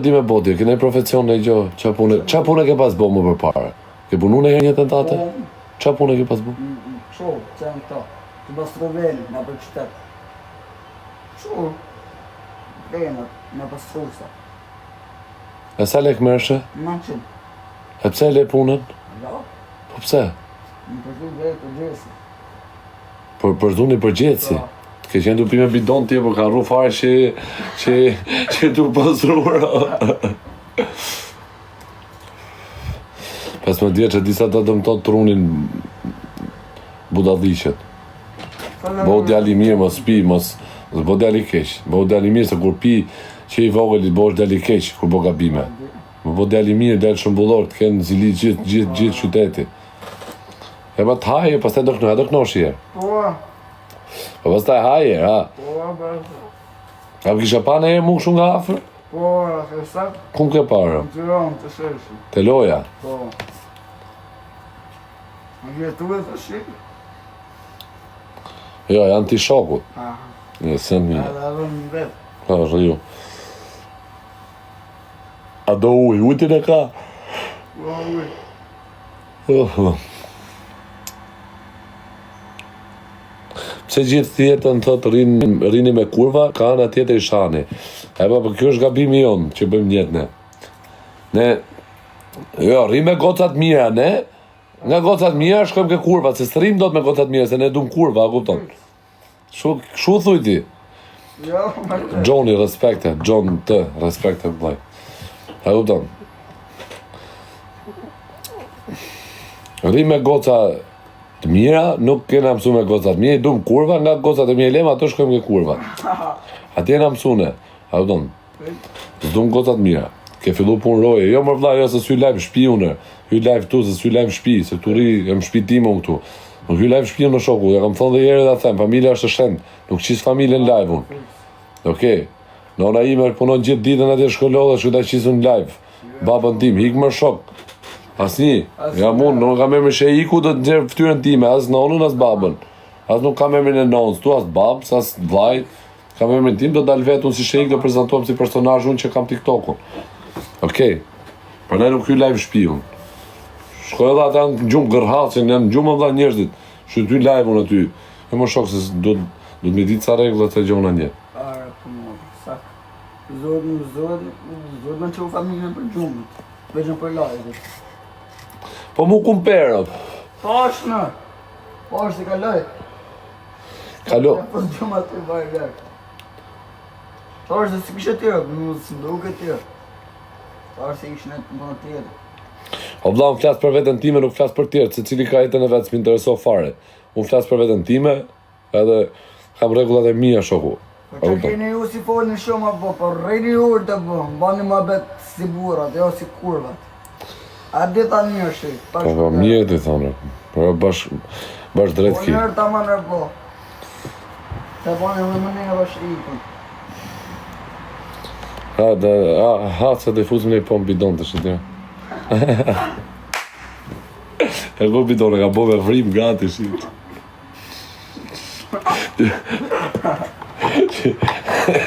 Di me bodi, kene profesion në gjo, qa pune ke pas bo më për para? Ke punu në herë një tentate? Qa pune ke pas bo? Qo, që janë këta, të bastroveli, nga për qytet. Qo, venat, nga pastrosa. E sa lek mërshe? Ma qëmë. E pse le punën? Ja, Po pse? më përdu vejë për gjesi. Për dhuni për gjeci? Ke qenë du pime bidon tje, për ka rru fare që du pasrura. 15 vjeç që disa të dëmton trunin budallishet. Bo djali mirë, mos pi, mos bo djali keq. Bo djali mirë se kur pi që i vogël i bo është djali keq, kur bo gabime. Bo djali mirë, djali shëmbullor, të kenë zili gjithë qyteti. E ba të haje, pas të do knoshi e. Po, Po pas taj haje, ha? po, bërë. A për kisha pa në e mu shumë nga afrë? Po, e sak, Kun ke parë? në Tiranë, të sheshi. Te loja? Po. Në jetu e të shikë. Jo, janë ti shokut. Aha, Një, sen një. edhe edhe në vetë. Ka, është ju. A do ujtin e ka? Po, uj. Pse gjithë tjetën thot rini me kurva, ka anë tjetër i shani. E pa, për kjo është gabimi jonë që bëjmë njetë ne. Ne, jo, rrim me gocat mira, ne, nga gocat mira shkojmë ke kurva, se së rrim do të me gocat mira, se ne dum kurva, a kupton. Shu thuj ti? Jo, më të. Gjoni, respekte, Gjon të, respekte, blaj. A kupton. Rrim me goca të mira, nuk kena mësu me gocat mira, i dum kurva, nga gocat e mira lema, ato shkojmë ke kurva. Atje na mësune, a kupton. S'dum gocat mira. Ke fillu pun roje, jo më vlla, jo se sy live shtëpi unë. Hy live tu, se sy live shtëpi, se këtu ri jam shtëpi time unë këtu. Nuk hy live shtëpi unë në shoku, ja kam thonë dhe herë dhe them, familja është e shenjtë, nuk qis familjen live unë. Okej. Nona ime punon gjithë ditën atje shkollë dhe ta qis unë live. Babën tim, hik më shok. Asnjë, jam unë, nuk kam emrin që iku do të nxjerr fytyrën time, as nonën, as babën. As nuk kam emrin e nonës, tu as babës, as vllajt. Kam emrin tim, do dal vetë unë si shejk, do prezantohem si personazh unë që kam TikTokun. Okej. Prandaj nuk hy live shtëpi unë. Shkoj edhe ata në gjumë gërhacin, janë gjumë edhe njerëzit. Shu ty live unë aty. E më shok se do të me ditë ca rregullat e gjona një. Are, për më, sak. Zod me që u familjen për gjumët. Veçën për lajtë. Po mu kumperë. Po është në. Po është i kaloj. Kalo. Po gjumë aty bajë lërë. Po është dhe si kështë tjërë, në së nduke tjërë. Po është se ishë në të më tjërë. O vlla, unë flas për veten time, nuk flas për tjerë, se cili ka jetën e vetë, s'më intereso fare. Unë flas për veten time, edhe kam rregullat e mia shoku. Po që keni ju si folni shumë apo, po rrejni urë të po, bani ma betë si burat, jo si kurvat. A di ta një shi, Po mirë ti thonë. Po bash drejt Po ki. nërë ta ma nërë po. Se bani me më një bash ikën. Ha, se të fuzim një po në bidon të shëtja. E po bidon, e ka bo me vrim gati shit.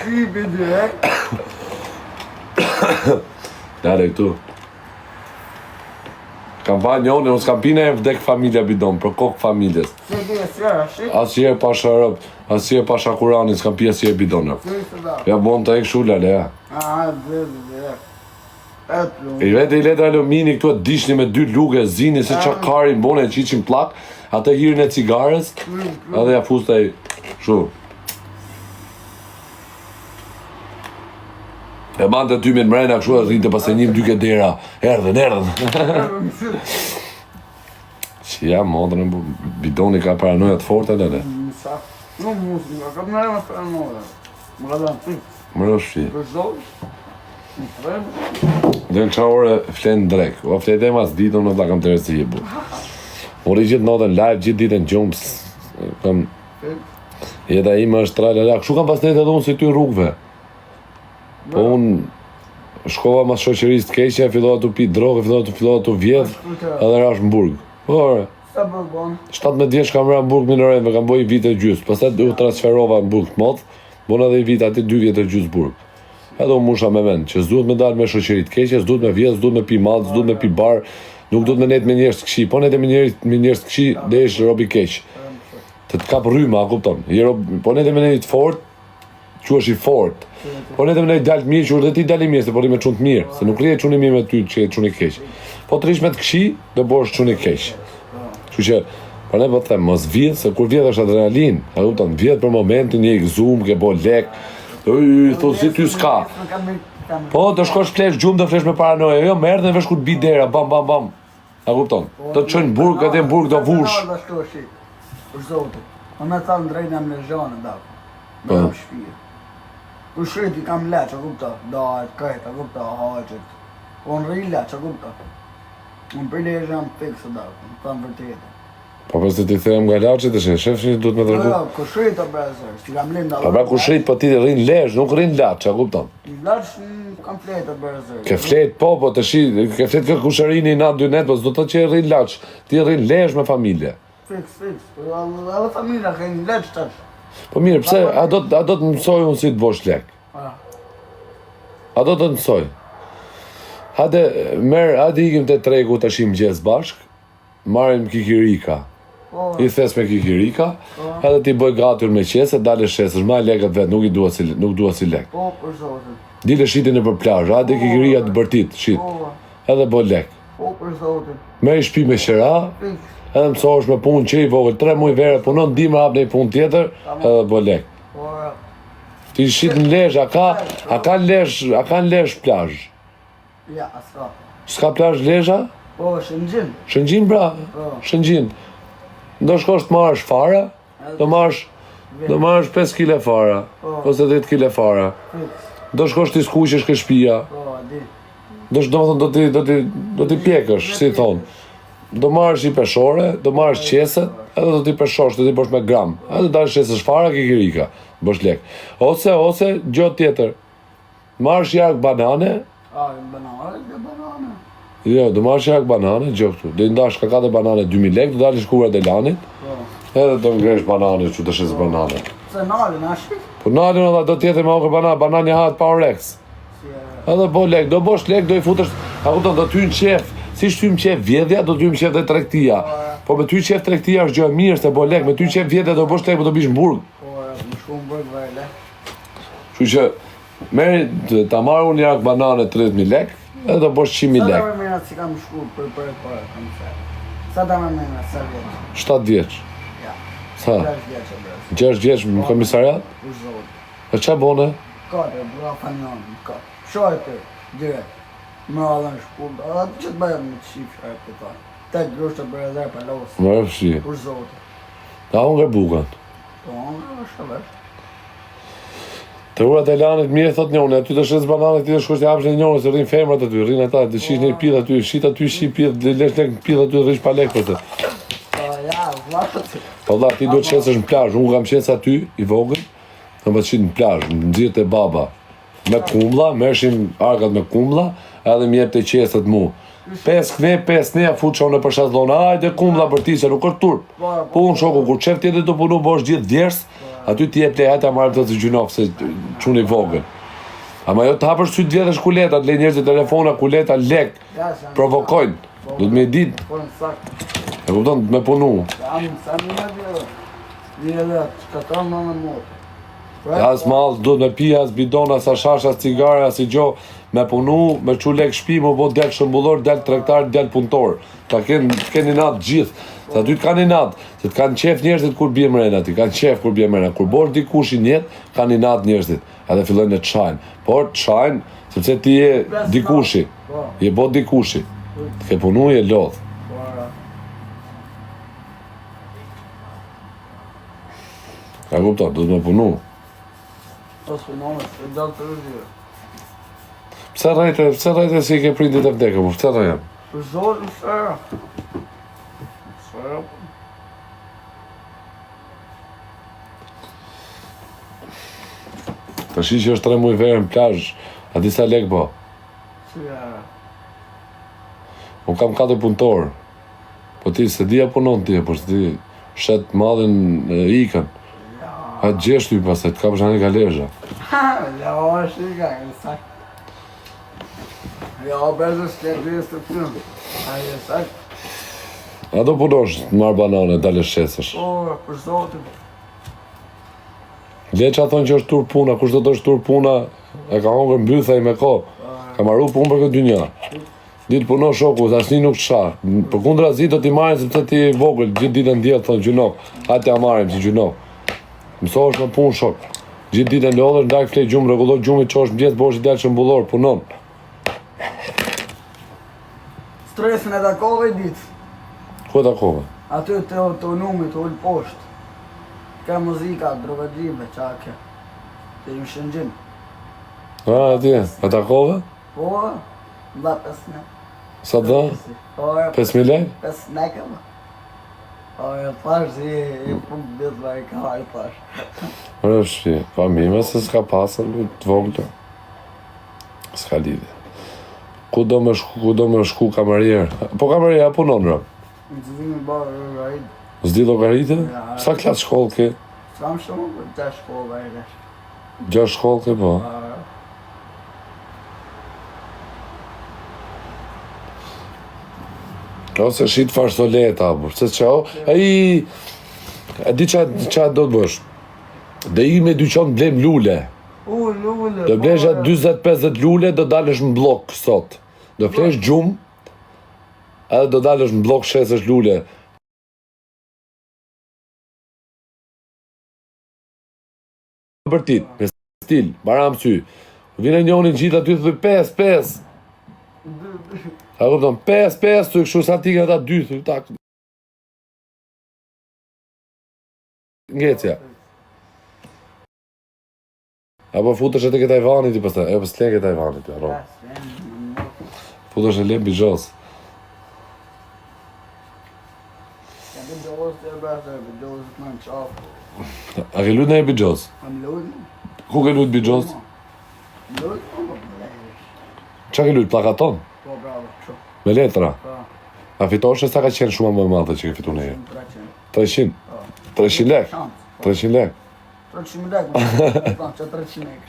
Kipi direkt. Dare këtu. Kam pa njone, unë s'kam pine e vdek familja bidon, për kokë familjes. Se di e sjerë, shit. Asje pa sharëp, asje pa shakuranin, s'kam pi asje bidon. Se se da. Ja bon të ek shulla, le ja. Dhe direkt. Etë I vete i letra alumini këtu e dishni me 2 luke, zini se qa karin bone e qiqin plak, atë hirin e cigares, edhe ja fusta i shu. E bante ty me në mrena këshu e rrinte pas e njim dyke dera, erdhen. Që ja, modrën, bidoni ka paranojat forte, lele. Sa? Nuk musi, nga kam nërë me paranoja. Më ka dhanë tik. Më rështi. Për zonë. Në fremë. Dhe në qa ore flenë drek, o fletë e mas ditën në da kam të resi e bu. Uri gjithë notën live, gjithë ditën gjumës, kam... Jeta ime është tralala, kështu kam pas të jetë edhe unë si ty rrugve. Po unë shkova mas shoqërisë të keqe, fillova të pi drogë, fillova të vjedh, edhe rash në burg. Po, Sa bërbon? 17 vjeç kam ra në burg Minoreve, kam boj i vite gjysë, pastaj u transferova në burg të modh, bona dhe i vite aty 2 vjetë gjysë burg. Edhe unë musha me vend, që s'duhet me dalë me shoqëri të keqe, s'duhet me vjedh, s'duhet me pi mall, s'duhet me pi bar, nuk duhet me net me njerëz të këqij. Po net me njerëz të këqij, dhe ish rob i keq. Të kap rryma, kupton? Po net me njerëz të fort, quhesh i fort. Po net me njerëz dal të mirë, quhesh dhe ti dal i mirë, se po rri me çun të mirë, se nuk rri çuni mirë me ty që çun i keq. Po të rish me të këqij, do bësh çun i keq. Kështu që po ne po them, mos vjedh, se kur vjedh është adrenalin, a kupton? Vjedh për momentin, je i gëzuar, ke bo lek. Thot si ty s'ka. Po, do shkosh flesh gjumë, do flesh me paranoja. Jo, merë dhe vesh ku të bi dera, bam, bam, bam. A kupton? Do të qënë burg, atë në burg do vush. Për zotë, unë me thamë drejnë jam lezhane, da. Me jam shpirë. Për shriti kam leq, a kupta? Dajt, kajt, a kupta, haqet. Unë rri leq, a kupta? Unë për lezhë jam fikse, da. Në thamë vërtetë. Po përse ti them nga laçet e shefshin duhet me tregu. Jo, kushrit o brezër, si kam linda. Po pra kushrit, po ti rrin lesh, nuk rrin laç, a kupton? Laç kam fletë o brezër. Ke flet po të shi, ke flet kë kusherini na 2 net, po s'do të që rrin laç, ti rrin lesh me familje. Fiks. Edhe familja ka një leç tash. Po mirë, pse a do të mësoj unë si të bosh lek? A do të mësoj? Hade ikim te tregu tash i mëngjes bashk, marrim kikirika. I thes me kikirika, edhe ti bëj gatur me qese, dale shesësh, ma lekët vetë, nuk dua si lek. Po, për zotin. Dile shiti në për plazh, hade kikirika të bërtit, shit. Edhe bëj lek. Po, për zotin. Me i shpi me qera, edhe mësohesh me punë që i vogël, 3 muaj vere, punon dimër hap në i punë tjetër, edhe bëj lek. Ti shit në lesh, a ka lesh plazh? Ja, s'ka. S'ka plazh lesha? Po, Shëngjin. Shëngjin, bra, Shëngjin. Do shkosh të marrësh fara, do marrësh 5 kg fara, ose 10 kg fara. Do shkosh t'i skuqesh ke shtëpia. Po, di. Do t'i pjekësh, si thon. Do marrësh i peshore, do marrësh qeset, edhe do t'i peshosh, do t'i bosh me gram. Edhe dalësh qesësh fara kikirika, bosh lek. Ose gjë tjetër. Marrësh jark banane. Banane. Jo, do marrësh jak banane, gjë këtu. Do i ndash ka 4 banane 2000 lekë, do dalish kurat e lanit. Edhe do ngresh banane, që të shes banane. Se nalin, a shpik? Po nalin edhe do tjetër me okër banane hahet pa oreks. Edhe bo lek, do bosh lek, do i futesh, a kupton, do t'hy në qef. Si shtyjm qef vjedhja, do t'hy në qef dhe tregtia. Po me ty qef tregtia është gjë e mirë se bo lek, me ty qef vjedhja do bosh lek, po do bish në burg. Po, më shku në burg vajle. Kështu që merri ta marr unë jak banane 30.000 lekë. Edhe do bosh 100.000 lekë. Sa da me mena si kam shku për para, kam se. Sa da me mena, sa vjeç? 7 vjeç. Ja. Sa? 6 vjeç e brez. 6 vjeç në komisariat? Për zot. E qa bone? Kate, bura fanjon, kate. Shojte, direkt. Më radhën shku, edhe që të bëjmë në të shifë e këta. 8 grosh të bërë dhe për losë. Më rëfshi. Për zot. Da unë nga bukan. Po, është të vesh. Të urat e lanit mirë, thot njone, aty të shes banane, ti të shkosh të hapsh një njone, se rrin femrat aty, rrin ata, të shish një pidh aty, shit aty, shi pidh, lesh lek në pidh aty, rrish pa lek për të. Ja, vlashët. Po da, ti do të qesësh në plazh, unë kam qesë aty, i vogël, në më të qitë në plazh, në nxirët e baba, me kumlla, mershim arkat me kumlla, edhe më jep të qesët mu. 5 kve, 5 neja, fut qonë për shazlona, hajde kumlla për ti, se nuk është turp. Po unë shoku, kur qef tjetë të punu, bosh gjithë djersë, aty ti e plej hajta marrë të të gjynof, se qunë i vogën. Ama jo të hapër sytë vjetësh kuletat, le njerëzit telefona, kuleta, lek, provokojnë. Do të me ditë, Po, në sakë. e kupton, me punu. Sa një dhe, një dhe, që ka tonë në motë. As malë, do të me pija, as bidon, as ashash, as cigare, as i gjo, me punu, me qu lek shpi, me bo del shëmbullor, del tregtar, del punëtor. Ta keni natë gjithë. Sa ty të kanë i natë, se të kanë qef njerëzit kur bje mrena ti, kanë qef kur bje mrena. Kur bosh dikush i njetë, kanë i natë njerëzit, edhe fillojnë e të shajnë. Por të shajnë, sepse ti je dikushi, je bo dikushi, të ke punu, je lodhë. Ka kupton, do të me punu. Po së nëmë, se dalë të rëzirë. Pse rrejte si ke prindit e vdekë, po pse rrejëm? Për zorë, në sërë. Sërë. Të shi që është 3 muaj verë në plazh, a disa lek po? Si e... Unë kam 4 punëtorë. Po ti, se dia punon ti, po se ti shetë madhin ikën. A gjeshtu i pas, e të kapësh anë i ka lezha. Ja, shika, e sakt. Ja, bërë s'ke gjithë të pymë. Aje, sakt. A do punosh të marrë banane, dalë shesësh. Po, për zotin. Le që a thonë që është tur puna, kush do të është tur puna, e ka hongër mbythaj me ko. Ka marru punë për këtë dynja. Ditë puno shoku, asnjë nuk sha. Për kundra zi do t'i marrin sepse ti vogël, gjithë ditën djellë thonë gjunok. Hajde t'ja marrim si gjunok. Mësohesh me punë shok. Gjithë ditën lodhesh, ndaj flej gjumë, rregulloj gjumit, çosh mëngjes, bosh i dalë shëmbullor, punon. Stresin e takove i ditë. Ku e takove? Aty të numit, të ullë poshtë. Ka muzika, drogadjive, qake. Të im shëngjim. Atje, e takove? Po, dha 5 Sa dha? Po, 5.000 lek? 5 neke, më. Po, e thash, i punë ditë dhe i ka, i thash. Rështi, pa mime se s'ka pasër, të vogël. S'ka lidhje. Ku do me shku kamarier? Po kamarier, a punon rëm? Në të dhimi barë, rajt. Zdi logaritën? Ja. Sa klasë shkollë ke? S'kam shumë, për 6 shkollë, e resh. 6 shkollë ke, po? Ose shit farsoleta, bur, se qao, e di qa do të bësh. Dhe i me dyqon blem lule. Lule. Do blesha 20-50 lule, do dalësh në blok sot. Do flesh gjumë, edhe do dalësh në blok shesësh lule. Bërtit, me stil, baram sy. Vine njoni në gjitha ty të thuj 5. A kupton, 5, të kështu sa ti ka ta 2, thuj tak. Ngecja. Apo futesh e të këta Ivanit i pësta, e për s'le këta Ivanit, ja, ro. Futesh e le bijos. Ja, bijos të e bërë, bijos të në qafë. A ke lut në e bijos? Am lujnë? Ku ke lut bijos? Lujnë, po, Qa ke lut, plakaton? po, bravo, që. Me letra? Po, A fitosh e sa ka qenë shumë më madhe që ke fitu në e? 300. 300? 300 lek? Shansë. 300 lek? 300 lek, më që 300 lek.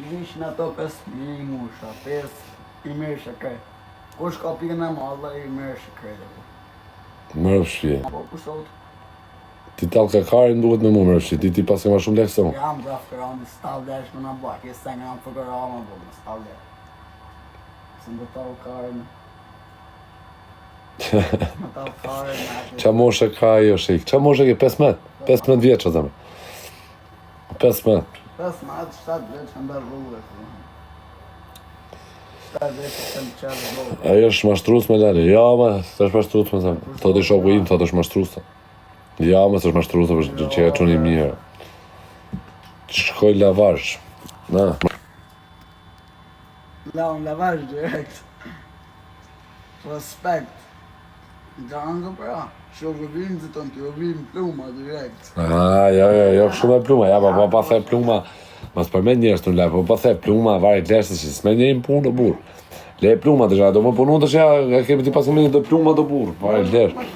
Nishin ato 5.000 musha, 5 i mërshë kaj. Kush ka pikën e madhe i mërshë kaj. Mërë fshje. Po, kusot. Ti talë ka karin duhet me mu mërë fshje, ti pas ke ma shumë lek se mu. Jam grafërani, stav desh më në bak, jesë se nga në fëkërama, po, më stav desh. Se më talë karin. Më talë karin, Qa moshe ka jo shik? Qa moshe ke 15? 15 vjeç, o zeme. 15. 15, 7 veç në bërë rrugë. 7 veç të më qërë rrugë. Ajo është mashtrus me lale. Ja, ma, së është mashtrus me zeme. Thot i shoku im, thot është mashtrus. Ja, ma, së është mashtrus, është që e qënë i mirë. Shkoj lavarsh. Na. Lavarsh direkt. Respekt. Gangë pra, shokë vinë të tonë, t'jo vinë pluma direkt. Jo, shumë e pluma, ja, pa the pluma, mas përmen njerës të në lejë, pa the pluma, varit leshtë që s'me njëjmë punë të burë. Le pluma të shka, do më punu të shka, kemi t'i pasimit të pluma të burë, varit leshtë.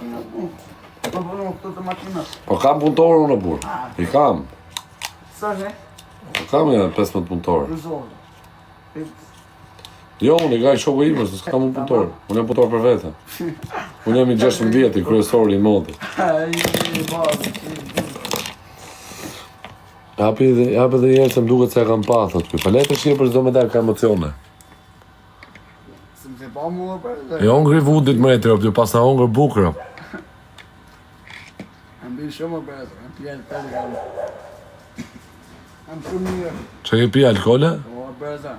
Po punu këtu të makinës. Po kam punëtorë unë burë, i kam. Sa që? Po kam e 15 punëtorë. Rëzohë. Jo, unë i gaj shoku imës, s'kam unë punëtorë, unë jam punëtorë për vete. Unë jam i 16 i kryesori i modi. Japi dhe njerë se më duket se e kam pa, thot kuj. Palete shqirë për çdo medalë ka emocione. Se më se pa mua për dhe. E ongri vudit më etri, opti pas na ongër bukërë. Më bëjë shumë për dhe, më pjellë të të gallë. Më shumë mirë. Që ke pi alkole? Po për dhe.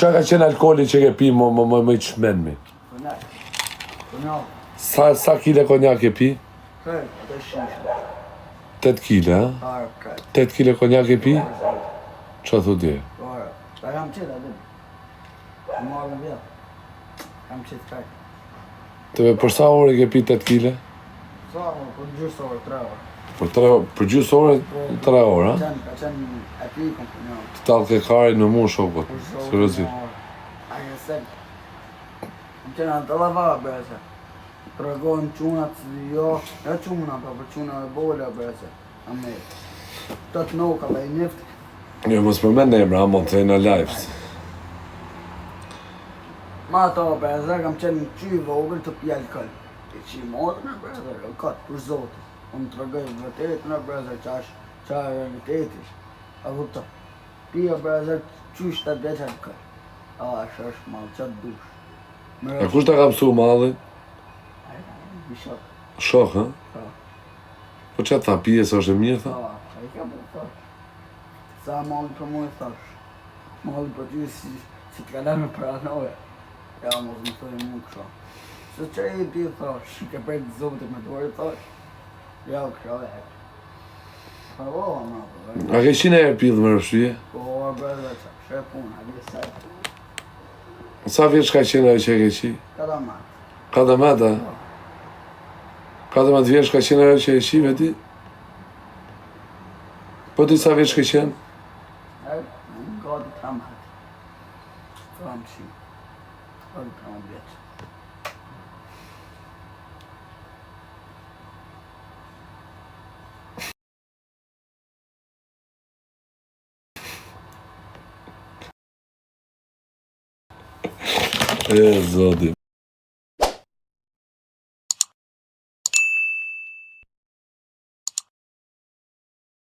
Qa ka qenë alkoli që ke pi më i qmenmi? Konjak. Konjak. Sa kile konjak ke pi? Kërë, atë shisha. 8 kile, ha? Arë, kërë. 8 kile konjak ke pi? Qa thu dje? Arë. Ta jam qëtë, atë. Më marrë në vjetë. Jam qëtë kërë. Të për sa ore ke pi 8 kile? Sa, për gjysë orë, 3 orë. Për gjysë ore, 3 orë, ha? Ka qenë e pikën për një orë. Të talë ke karin në mu shokot, seriozi. Aje se. Më qenë atë lava, bese. Të regohen qunat, jo quna, pa për quna e bola, bese. A me. Të të noka dhe i njefti. Jo, mos përmend emra, mund të në live. Ma ta bezer, kam qenë qy vogël të pjell këll. E që i modë në bezer, o katë, për zotë. Unë të rëgëj vërtet në bezer, qa e realiteti. A vëpta, pia bezer, qysh të deqen këll. A, është malë, qatë dush. A kush ta ka mësu mallin? Bishat. Shok, ha? Pa. Po që tha, pije së është e mirë, tha? Pa, a i ka më thash. Sa malli për mu e thash. Malli për ty si të kalar me paranoja. Ja, mos më thoi mu kësha. Se që e ti thash, ke prej të zote me dore thash. Ja, kësha e. Pa vo, ma, po. A ke qine e pillë më rëshuje? Po, bërë që, shë puna, a di sajtë. Sa vjeç ka qenë ajo që e ke qi? Kada matë. 14, a? 14 vjeç ka qenë ajo që e qi, veti? Po ti sa vjeç ke qenë? E, në gati 13. Kam qi. Gati 13 vjeç. E, zoti.